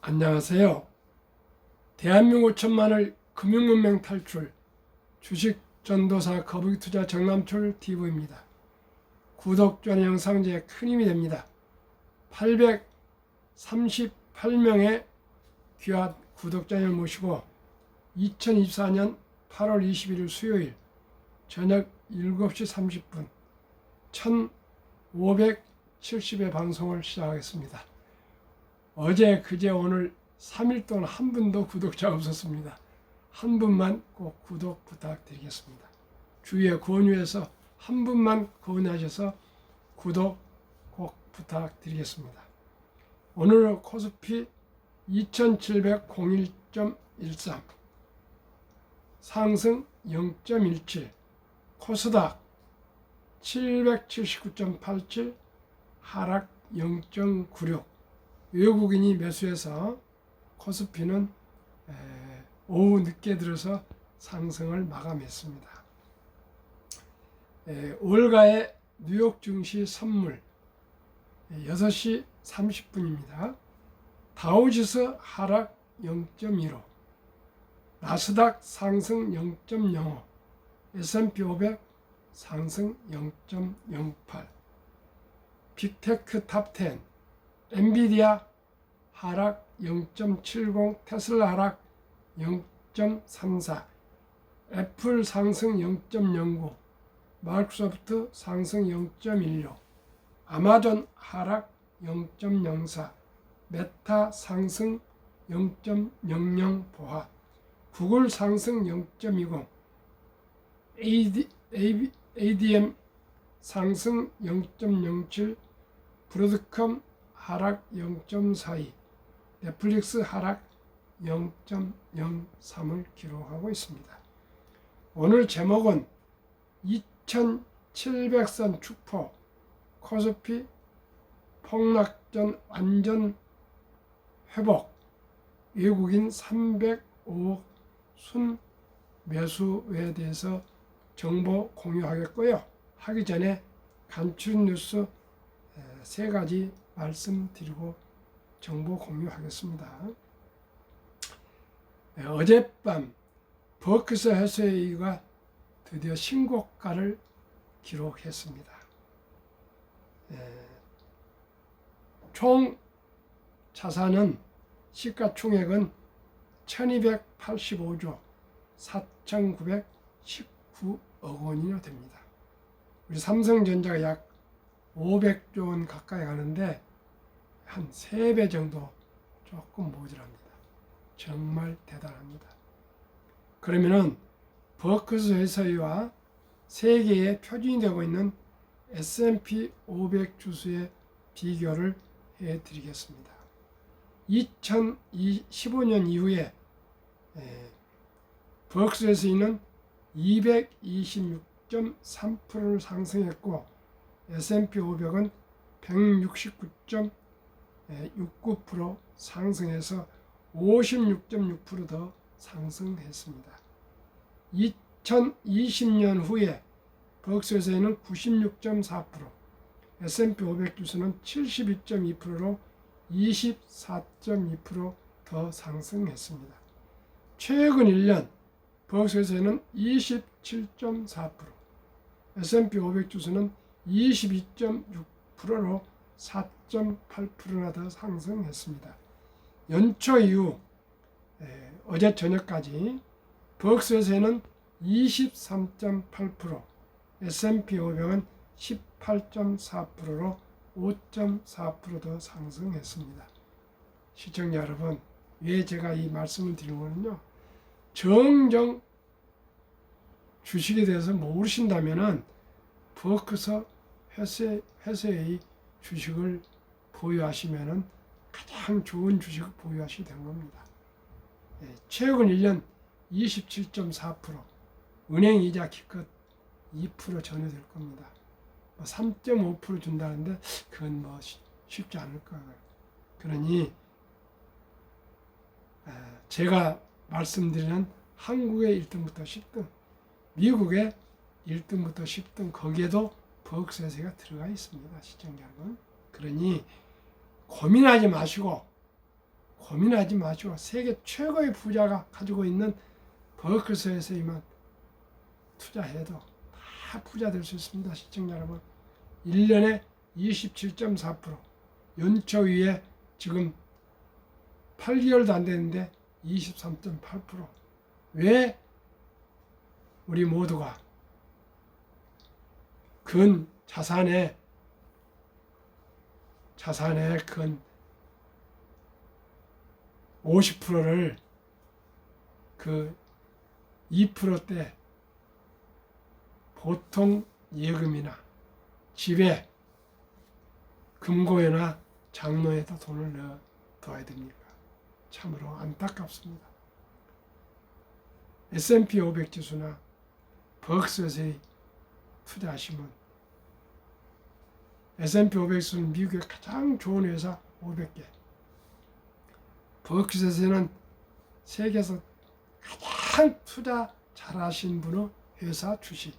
안녕하세요. 대한민국 천만을 금융문명 탈출 주식 전도사 거북이투자 정남철 TV입니다. 구독, 좋아요 영상 제 큰 힘이 됩니다. 838명의 귀한 구독자를 모시고 2024년 8월 21일 수요일 저녁 7시 30분 1570회 방송을 시작하겠습니다. 어제, 그제, 오늘 3일 동안 한 분도 구독자가 없었습니다. 한 분만 꼭 구독 부탁드리겠습니다. 주위에 권유해서 한 분만 권유하셔서 구독 꼭 부탁드리겠습니다. 오늘 코스피 2701.13 상승 0.17 코스닥 779.87 하락 0.96 외국인이 매수해서 코스피는 오후 늦게 들어서 상승을 마감했습니다. 올가의 뉴욕 증시 선물 6시 30분입니다. 다우지수 하락 0.15 나스닥 상승 0.05 S&P 500 상승 0.08 빅테크 탑10 엔비디아 하락 0.70 테슬라 하락 0.34 애플 상승 0.09 마이크로소프트 상승 0.16 아마존 하락 0.04 메타 상승 0.00 보합 구글 상승 0.20 ADM 상승 0.07 브로드컴 하락 0.42 넷플릭스 하락 0.03을 기록하고 있습니다. 오늘 제목은 2700선 축포 코스피 폭락전 완전 회복 외국인 305억 순 매수에 대해서 정보 공유하겠고요. 하기 전에 간추린 뉴스 세 가지 말씀드리고 정보 공유하겠습니다. 어젯밤 버크셔 해서웨이가 드디어 신고가를 기록했습니다. 총 자산은 시가총액은 1285조 4919억 원이나 됩니다. 우리 삼성전자가 약 500조 원 가까이 가는데 한 3배 정도 조금 모자랍니다. 정말 대단합니다. 그러면은 버크셔 해서웨이와 세계의 표준이 되고 있는 S&P 500 주수의 비교를 해드리겠습니다. 2015년 이후에 버크셔 해서웨이는 226.3%를 상승했고 S&P 500은 169.69% 상승해서 56.6% 더 상승했습니다. 2020년 후에 버크셔 해서웨이는 96.4%, S&P 500 지수는 72.2%로 24.2% 더 상승했습니다. 최근 1년 버크셔 해서웨이는 27.4%, S&P 500 지수는 22.6%로 4.8%나 더 상승했습니다. 연초 이후 어제 저녁까지 버크셔 해서웨이는 23.8%, S&P 500은 18.4%로 5.4% 더 상승했습니다. 시청자 여러분, 왜 제가 이 말씀을 드리는 거는요, 정정 주식에 대해서 모르신다면은 버크셔 해서웨이 주식을 보유하시면은 가장 좋은 주식을 보유하시게 된 겁니다. 최근 1년 27.4%, 은행 이자 기껏 2% 전후 될 겁니다. 3.5% 준다는데 그건 쉽지 않을 거예요. 그러니 제가 말씀드리는 한국의 1등부터 10등, 미국의 1등부터 10등 거기에도 버크셔 해서웨이가 들어가 있습니다. 시청자 여러분. 그러니 고민하지 마시고 고민하지 마시고 세계 최고의 부자가 가지고 있는 버크셔에서만 투자해도 다 부자 될 수 있습니다. 시청자 여러분. 1년에 27.4%, 연초 위에 지금 8개월도 안 됐는데 23.8%. 왜 우리 모두가 근 자산의 근 50%를 그 2%대 보통 예금이나 집에 금고에나 장로에다 돈을 넣어둬야 됩니까? 참으로 안타깝습니다. S&P 500 지수나 버크셔에 투자하시면 S&P 500 지수는 미국의 가장 좋은 회사 500개, 버크셔에는 세계에서 가장 투자 잘하신 분의 회사 주식,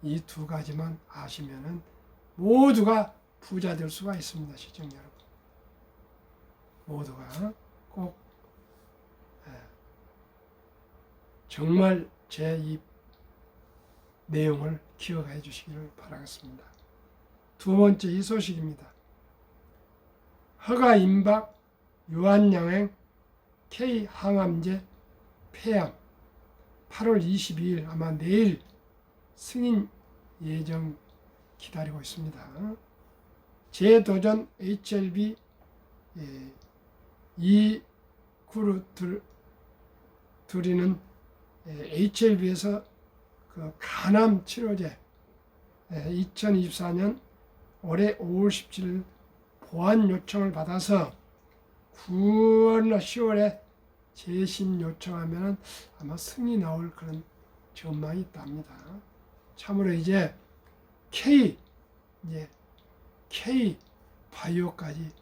이 두 가지만 아시면은 모두가 부자 될 수가 있습니다. 시청자 여러분. 모두가 꼭 정말 제 이 내용을 기억해 주시기를 바라겠습니다. 두 번째 이 소식입니다. 허가 임박 유한양행 K항암제 폐암 8월 22일 아마 내일 승인 예정 기다리고 있습니다. 재도전 HLB 이 그룹들이는 HLB에서 그 간암 치료제 2024년 올해 5월 17일 보완 요청을 받아서 9월이나 10월에 재심 요청하면 아마 승인이 나올 그런 전망이 있답니다. 참으로 이제 K 바이오까지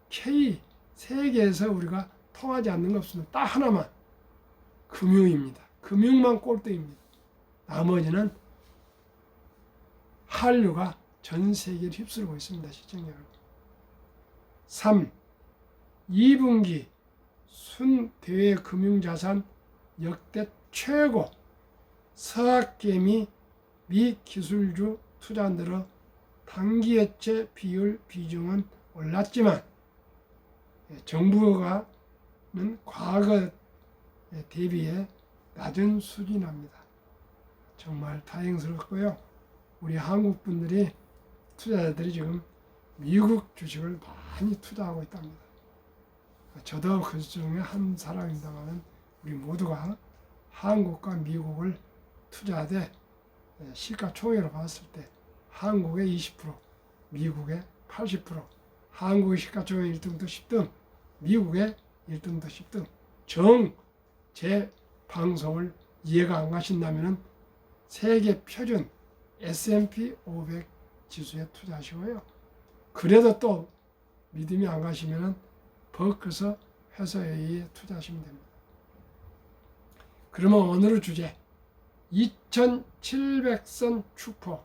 K 세계에서 우리가 통하지 않는 것 없습니다. 딱 하나만 금융입니다. 금융만 꼴등입니다. 나머지는 한류가 전 세계를 휩쓸고 있습니다. 시청자 여러분. 3. 2분기 순대외 금융자산 역대 최고 서학개미 미 기술주 투자들의 단기해체 비율 비중은 올랐지만 정부가는 과거 대비해 낮은 수준입니다. 정말 다행스럽고요. 우리 한국 분들이 투자자들이 지금 미국 주식을 많이 투자하고 있답니다. 저도 그 중에 한 사람입니다만 우리 모두가 한국과 미국을 투자하되 시가총액으로 봤을 때 한국의 20%, 미국의 80%, 한국의 시가총액 1등도 10등, 미국의 1등도 10등. 제 방송을 이해가 안 가신다면 세계 표준 S&P 500 지수에 투자하시고요. 그래도 또 믿음이 안 가시면 버크셔 회사에 투자하시면 됩니다. 그러면 오늘의 주제 2700선 축포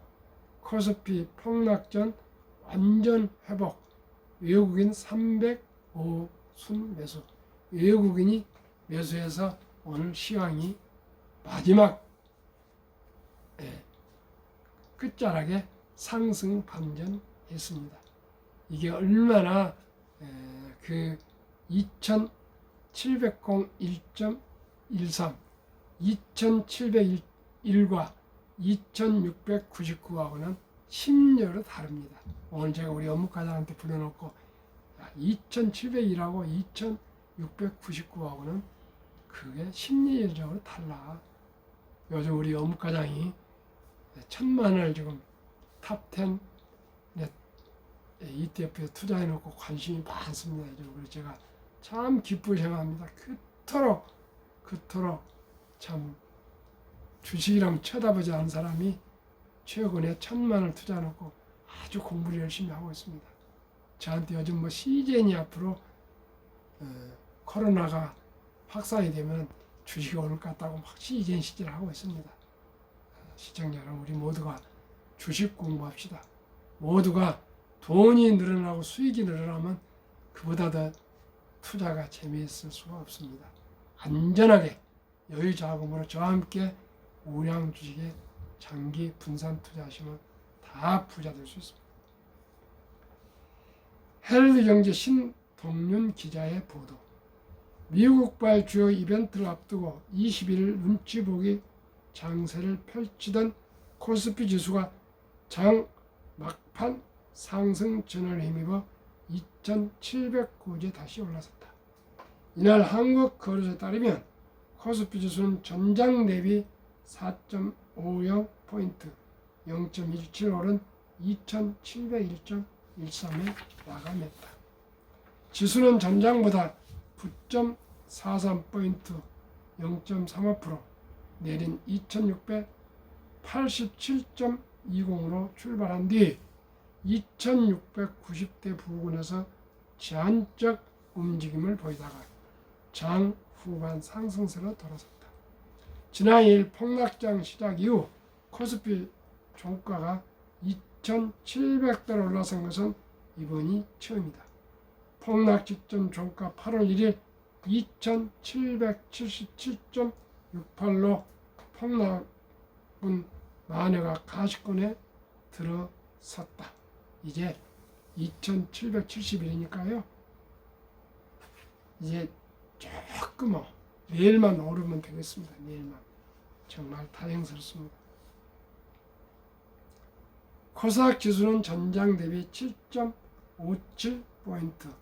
코스피 폭락전 완전 회복 외국인 305순 매수 외국인이 매수해서 오늘 시황이 마지막 끝자락에 상승 반전했습니다. 이게 얼마나 그 2701.13 2701과 2699하고는 심려로 다릅니다. 오늘 제가 우리 업무과장한테 불러놓고 2701하고 2699하고는 그게 심리적으로 달라. 요즘 우리 업무과장이 1000만원을 지금 탑10 ETF에 투자해놓고 관심이 많습니다. 그래서 제가 참 기쁘게 생각합니다. 그토록 참 주식이라면 쳐다보지 않은 사람이 최근에 1000만원을 투자해놓고 아주 공부를 열심히 하고 있습니다. 저한테 요즘 뭐 시즌이 앞으로 코로나가 확산이 되면 주식이 오를 것 같다고 막 시즌 하고 있습니다. 시청자 여러분, 우리 모두가 주식 공부합시다. 모두가 돈이 늘어나고 수익이 늘어나면 그보다 더 투자가 재미있을 수가 없습니다. 안전하게 여유 자금으로 저와 함께 우량 주식에 장기 분산 투자하시면 다 부자 될 수 있습니다. 헤럴드경제 신동윤 기자의 보도. 미국발 주요 이벤트를 앞두고 21일 눈치 보기 장세를 펼치던 코스피 지수가 장 막판 상승 전환을 힘입어 2,700고지에 다시 올라섰다. 이날 한국거래소에 따르면 코스피 지수는 전장 대비 4.50포인트 0.17 오른 2,701.13에 마감했다. 지수는 전장보다 9.43포인트 0.35% 내린 2,687.20으로 출발한 뒤 2,690대 부근에서 제한적 움직임을 보이다가 장 후반 상승세로 돌아섰다. 지난 2일 폭락장 시작 이후 코스피 종가가 2,700대로 올라선 것은 이번이 처음이다. 폭락 직전 종가 8월 1일 2,777.68로 폭락분 만회가 가시권에 들어섰다. 이제 2,771이니까요. 이제 조금 내일만 오르면 되겠습니다. 내일만. 정말 다행스럽습니다. 코스닥 지수는 전장 대비 7.57포인트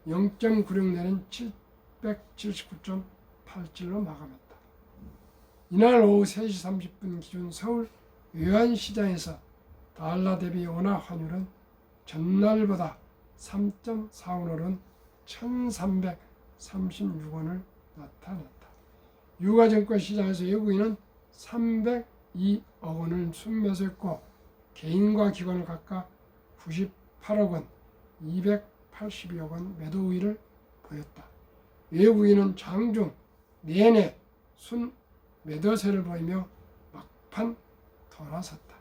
0.96 내린 779.87로 마감했다. 이날 오후 3시 30분 기준 서울 외환시장에서 달러 대비 원화 환율은 전날보다 3.45원 오른 1,336원을 나타냈다. 유가증권 시장에서 외국인은 302억 원을 순매수했고 개인과 기관을 각각 98억 원, 282억 원 매도 우위를 보였다. 외국인은 장중 내내 순 매도세를 보이며 막판 돌아섰다.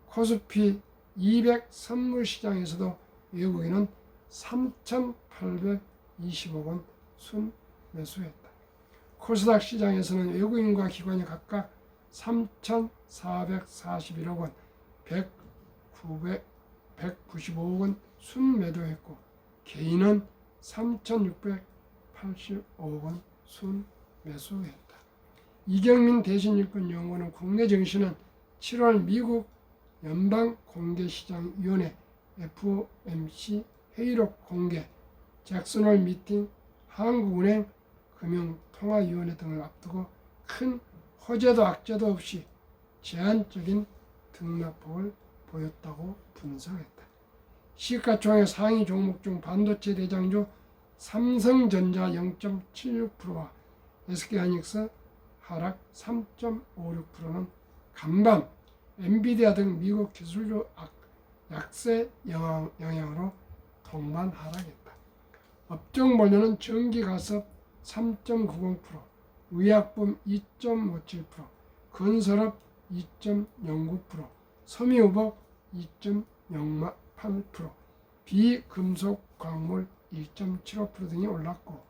코스피 200 선물 시장에서도 외국인은 3,820억 원 순 매수했다. 코스닥 시장에서는 외국인과 기관이 각각 3,441억 원, 195억 원 순 매도했고 개인은 3,685억 원 순 매수했다. 이경민 대신일권연구원은 국내 증시는 7월 미국 연방공개시장위원회 FOMC 회의록 공개, 잭슨홀 미팅, 한국은행 금융통화위원회 등을 앞두고 큰 호재도 악재도 없이 제한적인 등락폭을 보였다고 분석했다. 시가총액 상위 종목 중 반도체 대장주 삼성전자 0.76%와 SK하이닉스 하락 3.56%는 간밤 엔비디아 등 미국 기술주 약세 영향으로 동반 하락했다. 업종 분류는 전기가습 3.90%, 의약품 2.57%, 건설업 2.09%, 섬유의복 2.08%, 비금속 광물 1.75% 등이 올랐고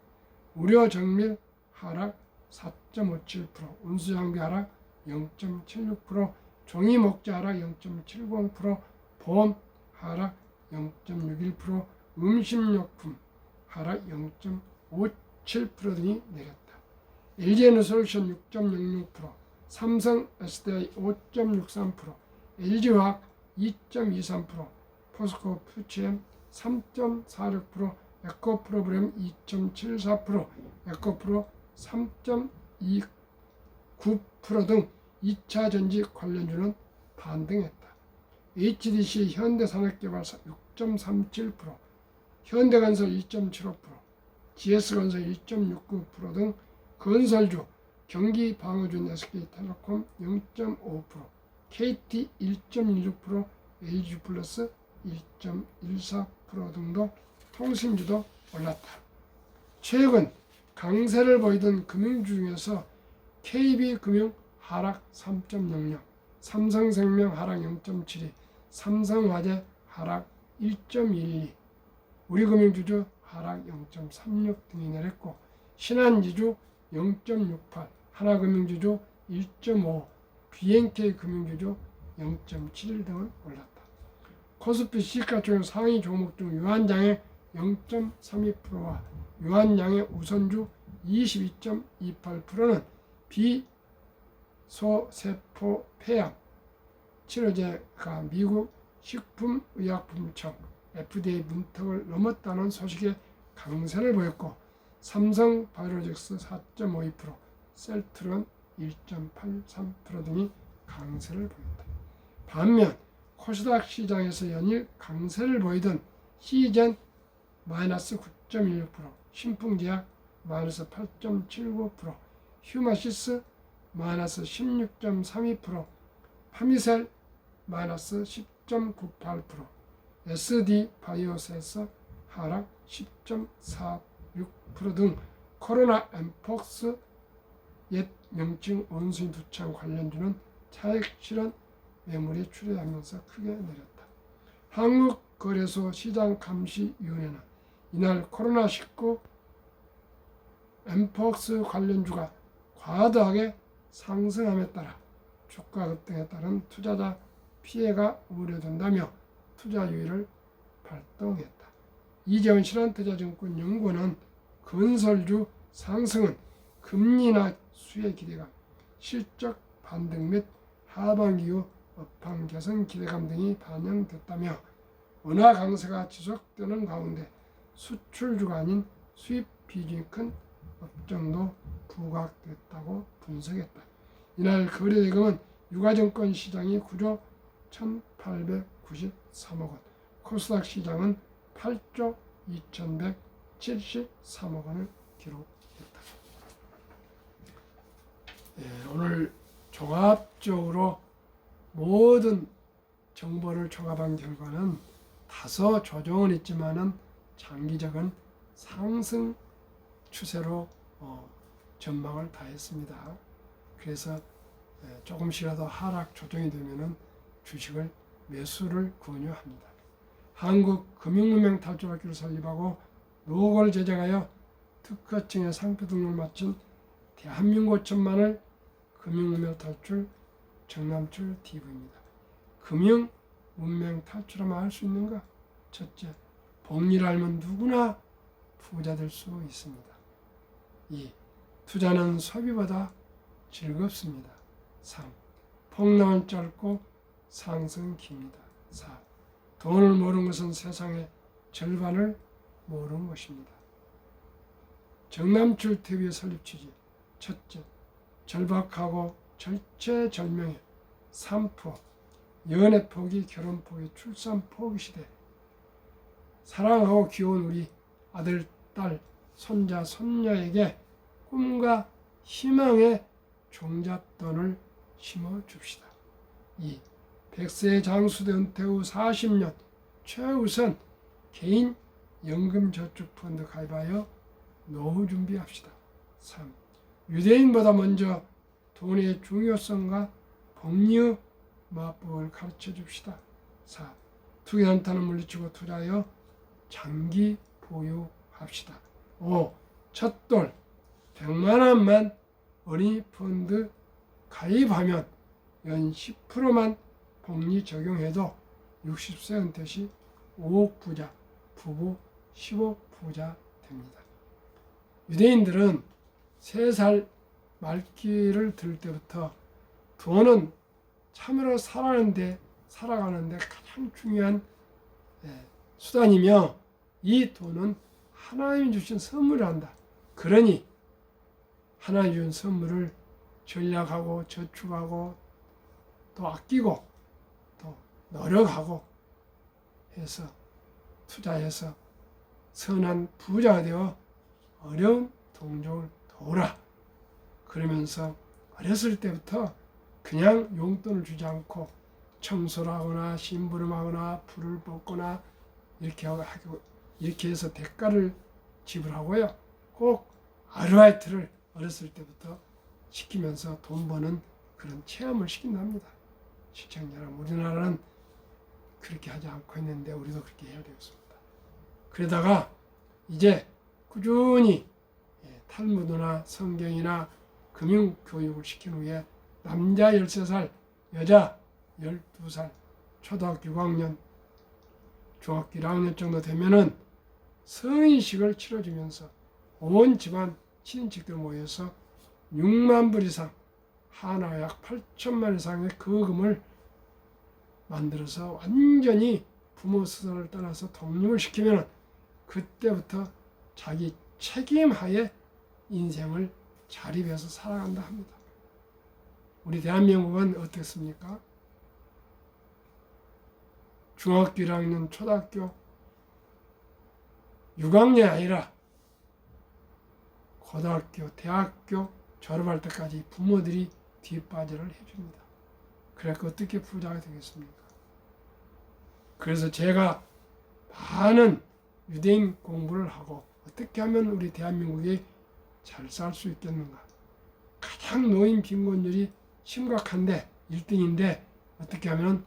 의료정밀 하락 4.57%, 운수장비 하락 0.76%, 종이목재 하락 0.70%, 보험 하락 0.61%, 음식료품 하락 0.57% 등이 내렸다. LG에너솔루션 6.06%, 삼성 SDI 5.63%, LG화학 2.23%, 포스코 퓨처엠 3.46%, 에코프로그램 2.74%, 에코프로 3.29% 등 2차전지 관련주는 반등했다. HDC 현대산업개발사 6.37%, 현대건설 2.75%, GS건설 1.69% 등 건설주, 경기방어주 SK텔레콤 0.5%, KT 1.16%, LG플러스 1.14% 등도 통신주도 올랐다. 최근 강세를 보이던 금융주 중에서 KB금융 하락 3.00, 삼성생명 하락 0.72, 삼성화재 하락 1.12, 우리금융주주 하락 0.36 등이 내렸고 신한지주 0.68, 하나금융지주 1.5, BNK 금융지주 0.71 등을 올랐다. 코스피 시가총액 상위 종목 중 유한장의 0.32%와 유한양의 우선주 22.28%는 비소세포 폐암 치료제가 미국 식품의약품청 FDA 문턱을 넘었다는 소식에 강세를 보였고 삼성바이오로직스 4.52%, 셀트론 1.83% 등이 강세를 보였다. 반면 코스닥 시장에서 연일 강세를 보이던 시젠 마이너스 9.16%, 신풍제약 마이너스 8.79%, 휴마시스 마이너스 16.32%, 파미셀 마이너스 10.98%, SD 바이오센서 하락 10.46% 등 코로나 엠폭스 옛 명칭 원수인 두창 관련주는 차익 실현 매물이 출회하면서 크게 내렸다. 한국거래소 시장감시위원회는 이날 코로나19 엠폭스 관련주가 과도하게 상승함에 따라 주가 급등에 따른 투자자 피해가 우려된다며 투자 유의를 발동했다. 이재원 신한투자증권연구원은 건설주 상승은 금리나 수혜 기대감, 실적 반등 및 하반기 후 업황 개선 기대감 등이 반영됐다며 원화 강세가 지속되는 가운데 수출주가 아닌 수입 비중이 큰 업종도 부각됐다고 분석했다. 이날 거래대금은 유가증권 시장이 9조 1,893억 원, 코스닥 시장은 8조 2,173억 원을 기록했다. 오늘 종합적으로 모든 정보를 종합한 결과는 다소 조정은 있지만은 장기적인 상승 추세로 전망을 다 했습니다. 그래서 조금씩이라도 하락 조정이 되면은 주식을 매수를 권유합니다. 한국금융문명 탈출학교를 설립하고 노고를 제정하여 특허청의 상표 등록을 마친 대한민국 천만을 금융문명 탈출 정남출 TV입니다. 금융 문명 탈출하면 할 수 있는가? 첫째, 복리를 알면 누구나 부자 될 수 있습니다. 2. 투자는 소비보다 즐겁습니다. 3. 폭락은 짧고 상승은 깁니다. 4. 돈을 모르는 것은 세상의 절반을 모르는 것입니다. 정남출 TV의 설립 취지. 첫째, 절박하고 절체절명의 산포, 연애 포기, 결혼 포기, 출산 포기 시대. 사랑하고 귀여운 우리 아들, 딸, 손자, 손녀에게 꿈과 희망의 종잣돈을 심어줍시다. 2. 100세 장수대 은퇴 후 40년 최우선 개인 연금저축펀드 가입하여 노후 준비합시다. 3. 유대인보다 먼저 돈의 중요성과 복리의 마법을 가르쳐 줍시다. 4. 투기단타는 물리치고 투자하여 장기 보유합시다. 5. 첫돌 100만 원만 어린이 펀드 가입하면 연 10%만 복리 적용해도 60세 은퇴 시 5억 부자, 부부 10억 부자 됩니다. 유대인들은 3살 말기를 들 때부터 돈은 참으로 살아가는데 가장 중요한 수단이며 이 돈은 하나님이 주신 선물이란다. 그러니 하나님이 준 선물을 전략하고 저축하고 또 아끼고 또 노력하고 해서 투자해서 선한 부자가 되어 어려운 동족을 도우라. 그러면서 어렸을 때부터 그냥 용돈을 주지 않고 청소를 하거나 심부름하거나 풀을 뽑거나 이렇게 해서 대가를 지불하고요. 꼭 아르바이트를 어렸을 때부터 시키면서 돈 버는 그런 체험을 시킨답니다. 시청자 여러분, 우리나라는 그렇게 하지 않고 있는데 우리도 그렇게 해야 되겠습니다. 그러다가 이제 꾸준히 탈무드나 성경이나 금융교육을 시킨 후에 남자 13살, 여자 12살, 초등학교 6학년, 중학교 1학년 정도 되면은 성인식을 치러주면서 온 집안 친인척들 모여서 6만 불 이상, 하나 약 8천만 이상의 거금을 만들어서 완전히 부모 스스로를 떠나서 독립을 시키면 그때부터 자기 책임하에 인생을 자립해서 살아간다 합니다. 우리 대한민국은 어떻습니까? 중학교 1학년, 초등학교 6학년이 아니라 고등학교, 대학교 졸업할 때까지 부모들이 뒷바지를 해줍니다. 그래서 어떻게 부자가 되겠습니까? 그래서 제가 많은 유대인 공부를 하고 어떻게 하면 우리 대한민국이 잘 살 수 있겠는가? 가장 노인 빈곤율이 심각한데 1등인데 어떻게 하면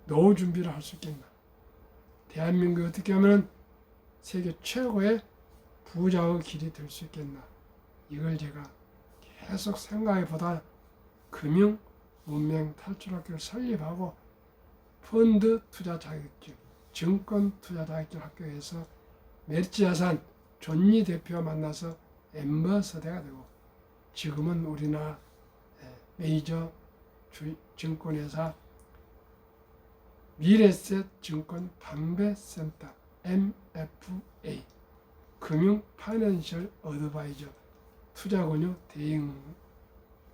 노후 준비를 할 수 있겠나? 대한민국이 어떻게 하면 세계 최고의 부자의 길이 될 수 있겠나? 이걸 제가 계속 생각해 보다 금융 문명 탈출학교를 설립하고 펀드 투자 자격증, 증권 투자 자격증 학교에서 메리츠자산 존니 대표와 만나서 엠버서더가 되고 지금은 우리나라 메이저 증권회사 미래셋 증권 방배센터 MFA 금융 파이낸셜 어드바이저 투자권유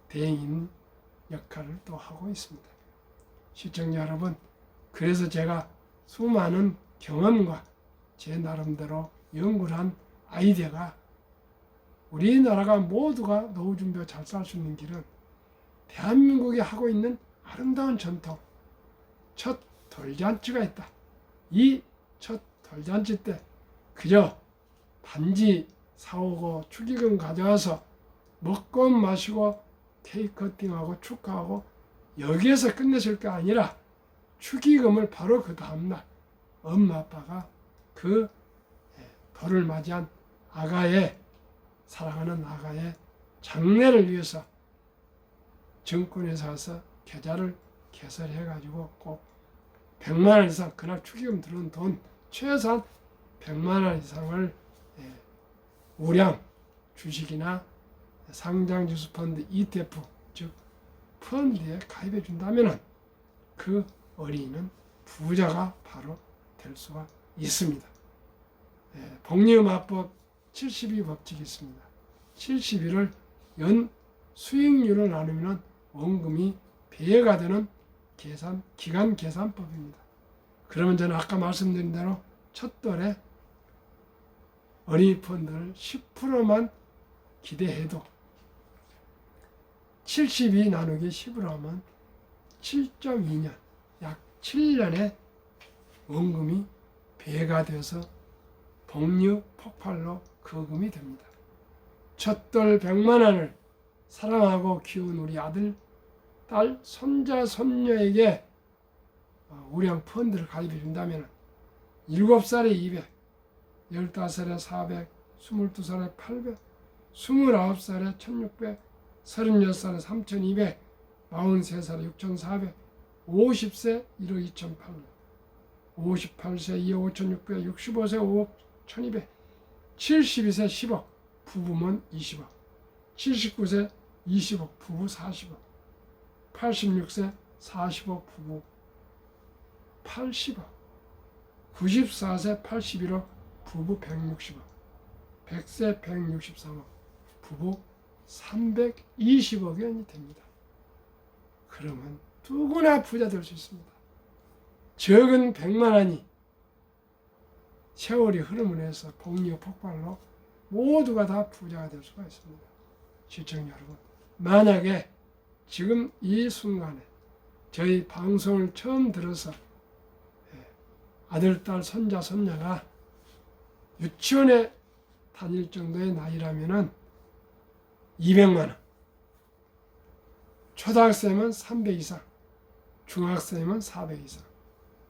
대행인 역할을 또 하고 있습니다. 시청자 여러분, 그래서 제가 수많은 경험과 제 나름대로 연구를 한 아이디어가 우리나라가 모두가 노후 준비와 잘 살 수 있는 길은 대한민국이 하고 있는 아름다운 전통, 첫 돌잔치가 있다. 이 첫 돌잔치 때 그저 반지 사오고 축의금 가져와서 먹고 마시고 케이크 커팅하고 축하하고 여기에서 끝내실 게 아니라 축의금을 바로 그 다음날 엄마 아빠가 그 돌을 맞이한 아가의 사랑하는 아가의 장례를 위해서 증권회사 가서 계좌를 개설해가지고 꼭 100만 원 이상 그날 축의금 들어온 돈 최소한 100만 원 이상을 우량 주식이나 상장지수 펀드 ETF 즉 펀드에 가입해 준다면 그 어린이는 부자가 바로 될 수가 있습니다. 복리음화법 72 법칙이 있습니다. 71을 연 수익률을 나누면 원금이 배가 되는 기간 계산법입니다. 그러면 저는 아까 말씀드린 대로 첫 돌에 어린이 펀드를 10%만 기대해도 72 나누기 10으로 하면 7.2년, 약 7년의 원금이 배가 돼서 복류 폭발로 거금이 됩니다. 첫돌 100만 원을 사랑하고 키운 우리 아들, 딸, 손자, 손녀에게 우량 펀드를 가입해 준다면 7살에 200, 15살에 400, 22살에 800, 29살에 1600, 36살에 3200, 43살에 6400, 50세 1억 2800, 58세 2억 5600, 65세 5억 1200, 72세 10억, 부부면 20억, 79세 20억, 부부 40억, 86세 40억, 부부 80억, 94세 81억, 부부 160억, 100세 163억, 부부 320억 원이 됩니다. 그러면 누구나 부자 될 수 있습니다. 적은 100만 원이 세월이 흐름을 해서 복리의 폭발로 모두가 다 부자가 될 수가 있습니다. 시청자 여러분, 만약에 지금 이 순간에 저희 방송을 처음 들어서 아들, 딸, 손자, 손녀가 유치원에 다닐 정도의 나이라면은 200만 원, 초등학생은 300 이상, 중학생은 400 이상,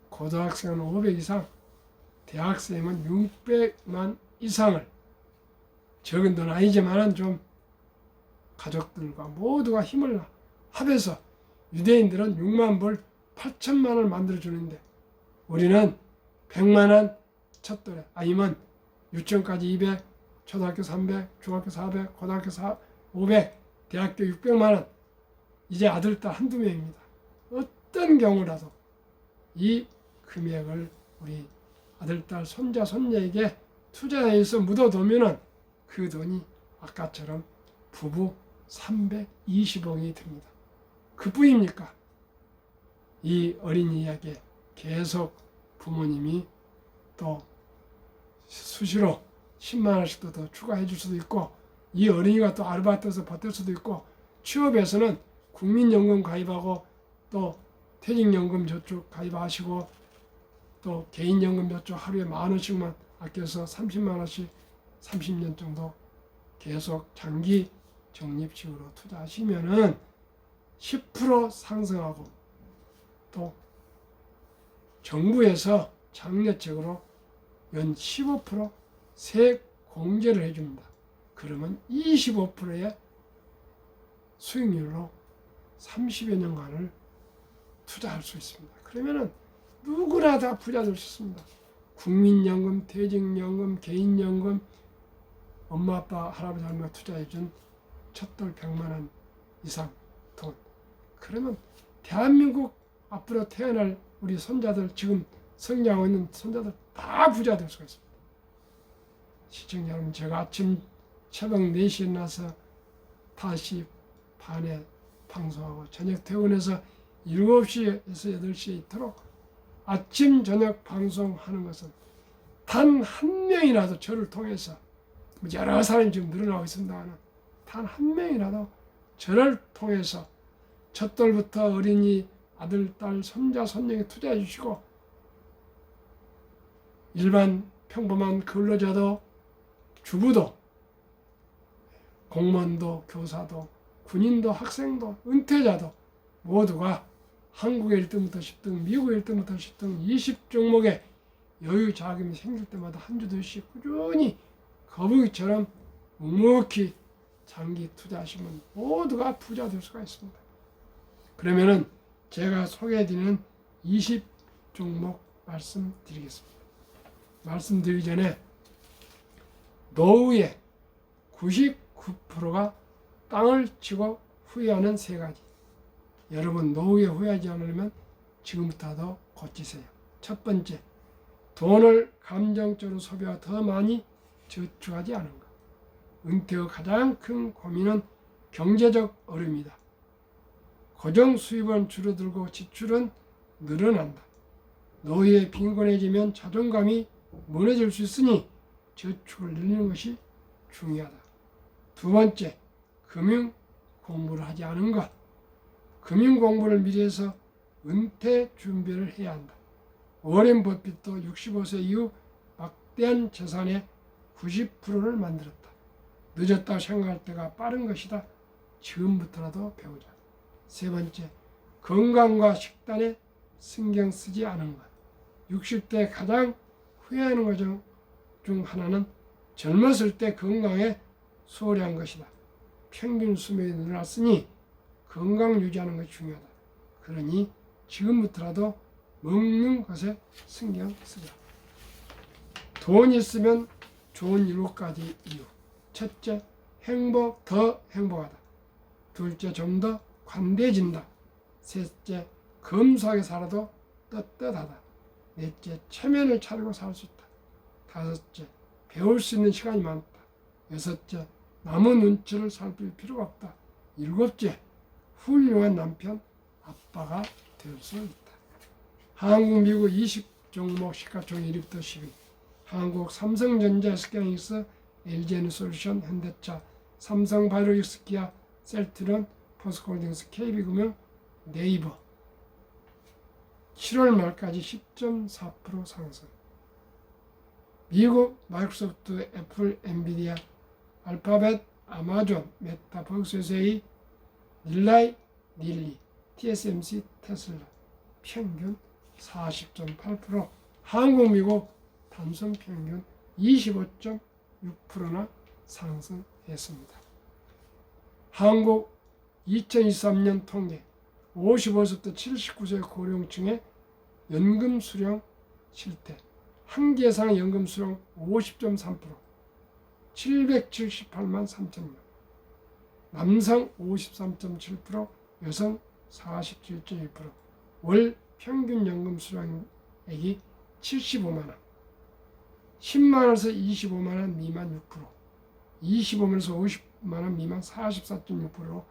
고등학생은 500 이상, 대학생은 600만 이상을, 적은 돈 아니지만은 좀 가족들과 모두가 힘을 합해서 유대인들은 6만 불 8천만 원을 만들어 주는데 우리는 100만 원 첫 돌에, 아니면 유치원까지 200, 초등학교 300, 중학교 400, 고등학교 500, 대학교 600만 원. 이제 아들, 딸 한두 명입니다. 어떤 경우라도 이 금액을 우리 아들, 딸, 손자, 손녀에게 투자해서 묻어두면은 그 돈이 아까처럼 부부 320억이 됩니다. 그뿐입니까? 이 어린이에게 계속 부모님이 또 수시로 10만 원씩도 더 추가해 줄 수도 있고, 이 어린이가 또 아르바이트에서 버틸 수도 있고, 취업에서는 국민연금 가입하고 또 퇴직연금 저축 가입하시고 또 개인연금 저축 하루에 10,000원씩만 아껴서 30만 원씩 30년 정도 계속 장기 적립식으로 투자하시면은 10% 상승하고, 또 정부에서 장려책으로 연 15% 세액 공제를 해줍니다. 그러면 25%의 수익률로 30여 년간을 투자할 수 있습니다. 그러면은 누구나 다 부자 될 수 있습니다. 국민연금, 퇴직연금, 개인연금, 엄마, 아빠, 할아버지, 할머니가 투자해준 첫돌 100만 원 이상 돈. 그러면 대한민국 앞으로 태어날 우리 손자들, 지금 성장하고 있는 손자들 다 부자 될 수가 있습니다. 시청자 여러분, 제가 아침 새벽 4시에 나서 5시 반에 방송하고 저녁 퇴근해서 7시에서 8시에 있도록 아침 저녁 방송하는 것은 단 한 명이라도 저를 통해서, 여러 사람이 지금 늘어나고 있습니다만 단 한 명이라도 저를 통해서 첫돌부터 어린이 아들, 딸, 손자, 손녀에게 투자해 주시고, 일반 평범한 근로자도, 주부도, 공무원도, 교사도, 군인도, 학생도, 은퇴자도 모두가 한국의 1등부터 10등, 미국의 1등부터 10등 20종목의 여유 자금이 생길 때마다 한 주 두씩 꾸준히 거북이처럼 묵묵히 장기 투자하시면 모두가 부자 될 수가 있습니다. 그러면은 제가 소개해드리는 20종목 말씀드리겠습니다. 말씀드리기 전에 노후의 99%가 땅을 치고 후회하는 3가지. 여러분, 노후에 후회하지 않으려면 지금부터도 고치세요. 첫 번째, 돈을 감정적으로 소비하고 더 많이 저축하지 않은 것. 은퇴 후 가장 큰 고민은 경제적 어려움이다. 고정 수입은 줄어들고 지출은 늘어난다. 노후에 빈곤해지면 자존감이 무너질 수 있으니 저축을 늘리는 것이 중요하다. 두 번째, 금융 공부를 하지 않은 것. 금융 공부를 미리 해서 은퇴 준비를 해야 한다. 워렌 버핏도 65세 이후 막대한 재산의 90%를 만들었다. 늦었다고 생각할 때가 빠른 것이다. 지금부터라도 배우자. 세 번째, 건강과 식단에 신경 쓰지 않은 것. 60대 가장 후회하는 것 중 하나는 젊었을 때 건강에 소홀히 한 것이다. 평균 수명이 늘어났으니 건강 유지하는 것이 중요하다. 그러니 지금부터라도 먹는 것에 신경 쓰자. 돈 있으면 좋은 7가지 이유. 첫째, 더 행복하다. 둘째, 좀 더 관대해진다. 셋째, 검소하게 살아도 떳떳하다. 넷째, 체면을 차리고 살 수 있다. 다섯째, 배울 수 있는 시간이 많다. 여섯째, 남의 눈치를 살필 필요가 없다. 일곱째, 훌륭한 남편, 아빠가 될 수 있다. 한국, 미국 20종목 시가총 1위부터 10위. 한국 삼성전자, SK하이닉스, LG에너솔루션, 현대차, 삼성바이오로직스, 기아, 셀트론, 포스코홀딩스, KB금융, 네이버. 7월 말까지 10.4% 상승. 미국 마이크로소프트, 애플, 엔비디아, 알파벳, 아마존, 메타, 벅스웨이, 릴라이, 릴리, TSMC, 테슬라 평균 40.8%. 한국, 미국 단순 평균 25.6%나 상승했습니다. 한국 2023년 통계 55세부터 79세 고령층의 연금 수령 실태 한개 이상 연금 수령 50.3% 778만 3천명 남성 53.7% 여성 47.1% 월 평균 연금 수령액이 75만원 10만원에서 25만원 미만 6% 25만원에서 50만원 미만 44.6%로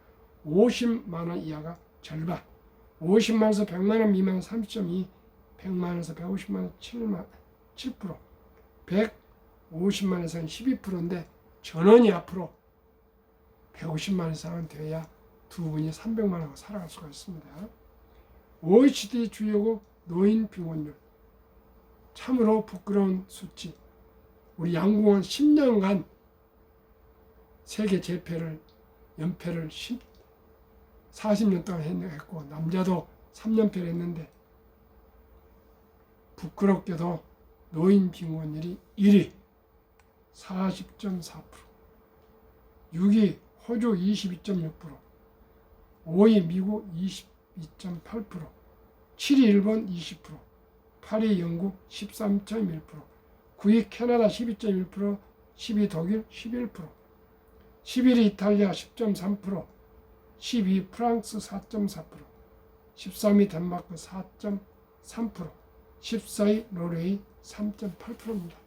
50만원 이하가 절반 50만원에서 100만원 미만 30.2 100만원에서 150만원 7% 150만원에서는 12%인데 전원이 앞으로 150만 이상은 돼야 두 분이 300만원하고 살아갈 수가 있습니다. OECD 주요국 노인 빈곤율 참으로 부끄러운 수치. 우리 양궁은 10년간 세계 연패를 40년 동안 했고 남자도 3연패를 했는데 부끄럽게도 노인 빈곤율이 1위 40.4% 6위 호주 22.6% 5위 미국 22.8% 7위 일본 20% 8위 영국 13.1% 9위 캐나다 12.1% 10위 독일 11% 11위 이탈리아 10.3% 12위 프랑스 4.4% 13위 덴마크 4.3% 14위 노르웨이 3.8%입니다.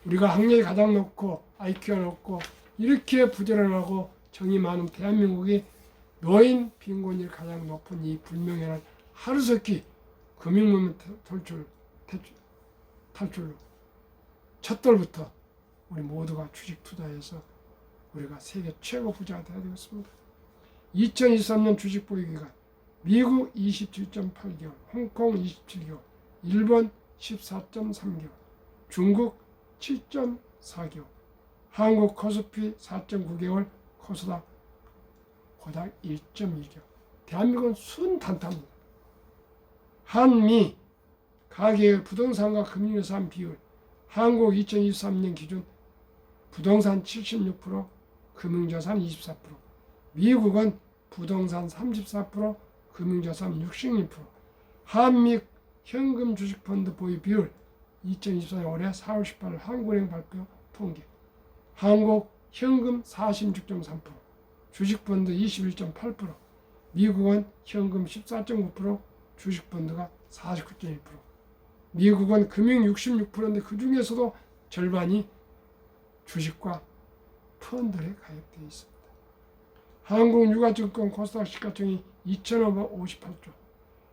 우리가 학력이 가장 높고 IQ가 높고 이렇게 부지런하고 정이 많은 대한민국이 노인 빈곤율이 가장 높은 이 불명예를 하루속히 금융문명 탈출로 첫 돌부터 우리 모두가 주식 투자해서 우리가 세계 최고 부자가 되어야 되겠습니다. 2023년 주식 보유기간 미국 27.8개월, 홍콩 27개월, 일본 14.3개월, 중국 7.4개월, 한국 코스피 4.9개월, 코스닥 고작 1.2개월. 대한민국은 순탄탄입니다. 한미 가계의 부동산과 금융자산 비율 한국 2023년 기준 부동산 76%, 금융자산 24%, 미국은 부동산 34%, 금융자산 66%, 한미 현금 주식펀드 보유 비율 2024년 올해 4월 18일 한국은행 발표 통계 한국 현금 46.3%, 주식펀드 21.8%, 미국은 현금 14.9%, 주식펀드가 49.1%, 미국은 금융 66%인데 그 중에서도 절반이 주식과 펀드에 가입되어 있습니다. 한국 유가증권 코스닥 시가총액이 2,558조,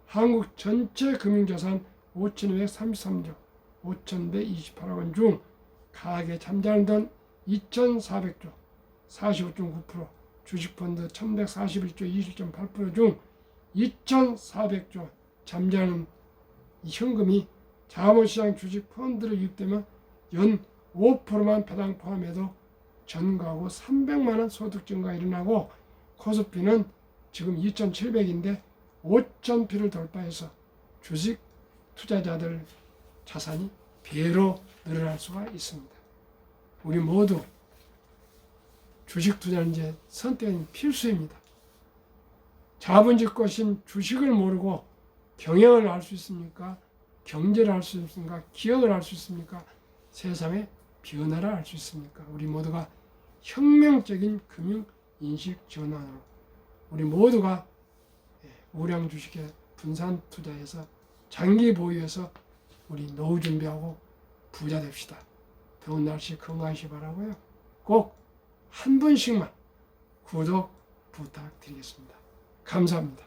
한국 전체 금융자산 5,233조, 5,128억 원 중 가계 잠자는 돈 2,400조, 45.9%, 주식펀드 1,141조, 20.8% 중 2,400조 잠자는 현금이 자본시장 주식 펀드로 유입되면 연 5%만 배당 포함해도 전 가구 300만 원 소득 증가 일어나고 코스피는 지금 2,700인데 5,000피를 돌파해서 주식 투자자들 자산이 배로 늘어날 수가 있습니다. 우리 모두 주식 투자는 이제 선택은 필수입니다. 자본주의 것인 주식을 모르고 경영을 할 수 있습니까? 경제를 할 수 있습니까? 기업을 할 수 있습니까? 세상의 변화를 할 수 있습니까? 우리 모두가 혁명적인 금융 인식 전환으로 우리 모두가 우량 주식에 분산 투자해서 장기 보유해서 우리 노후 준비하고 부자 됩시다. 더운 날씨 건강하시 바라고요. 꼭 한 분씩만 구독 부탁드리겠습니다. 감사합니다.